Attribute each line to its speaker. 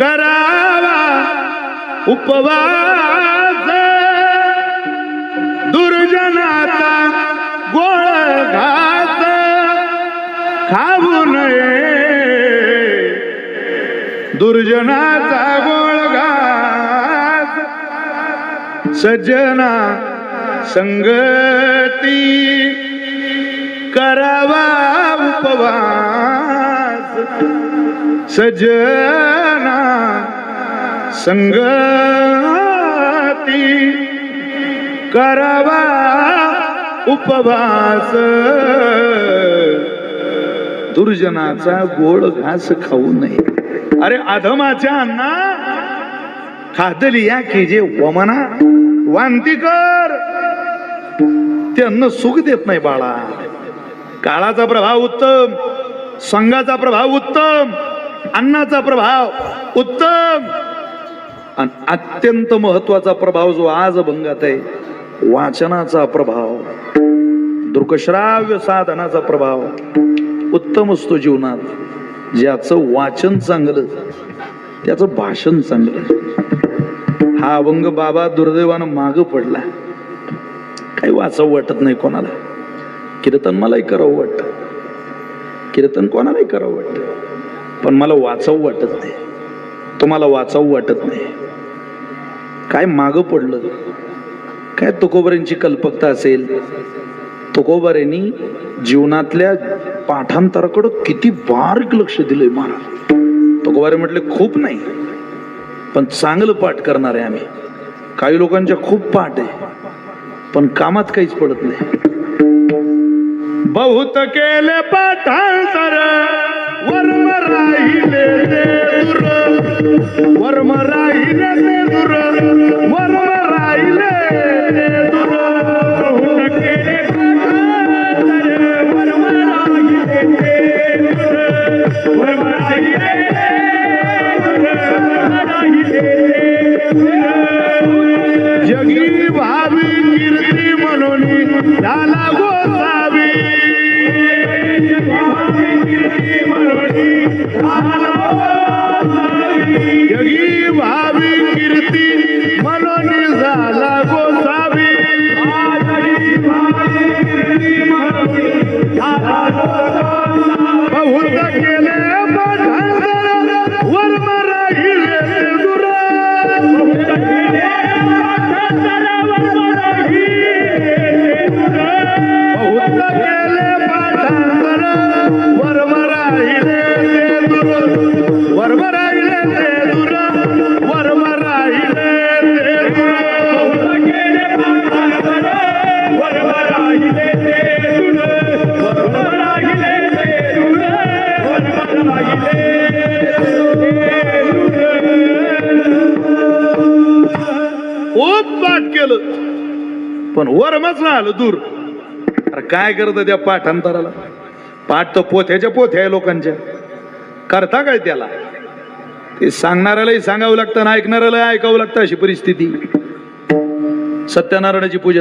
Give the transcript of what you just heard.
Speaker 1: करावा उपवास दुर्जनाचा गोळ घास खाऊ नये दुर्जनाचा गोळ घास सज्जना संगती करावा उपवास सज्जना संगती करावा उपवास दुर्जनाचा गोड घास खाऊ नये. अरे अधमाच्या अन्ना खादली या की जे वमना वांती कर ते अन्न सुख देत नाही बाळा. काळाचा प्रभाव उत्तम, संघाचा प्रभाव उत्तम, अन्नाचा प्रभाव उत्तम, आणि अत्यंत महत्वाचा प्रभाव जो आज भंगात आहे वाचनाचा प्रभाव, दृकश्राव्य साधनाचा प्रभाव उत्तम असतो जीवनात. ज्याचं वाचन चांगलं त्याचं भाषण चांगलं. हा अभंग बाबा दुर्दैवानं माग पडला. काही वाचावं वाटत नाही कोणाला. कीर्तन मलाही करावं वाटतं, कीर्तन कोणालाही करावं वाटतं, पण मला वाचावं वाटत नाही. तुम्हाला वाचावं वाटत नाही. काय माग पडलं. काय तुकोबारांची कल्पकता असेल. तुकोबारांनी जीवनातल्या पाठांतराकडे किती बारीक लक्ष दिलंय महाराज. तुकोबारे म्हटले खूप नाही पण चांगलं पाठ करणार आहे आम्ही. काही लोकांच्या खूप पाठ आहे पण कामात काहीच पडत नाही. बहुत केले पाठांतर वर्म राहिले ते दूर, वर्म राहिले ते दूर, वर्म राहिले ते दूर. बहुत केले पाठांतर वर्म राहिले ते दूर, वर्म राहिले जगी भावी कीर्ती म्हणून झाला गोसावी. जगी भावी कीर्ती म्हणून झाला गोसावी. बहुत केले पाठांतर वर्म राहिले ते दूर, बहुत केले पाठांतर वर्म राहिले ते दूर, वर्म राहिले ते दूर, वर्म राहिले ते दूर. बहुत केले पाठांतर वर्म राहिले ते दूर, वर्म राहिले ते दूर, वर्म राहिले खूप पाठ केलं पण वर्मच राहिलं दूर. अरे काय करत त्या पाठांतराला. पाठ तर पोथ्याच्या पोथ्या आहे लोकांच्या. करता काय त्याला. ते सांगणाऱ्यालाही सांगावं लागतं आणि ऐकणाऱ्याला ऐकावं लागतं. अशी परिस्थिती. सत्यनारायणाची पूजा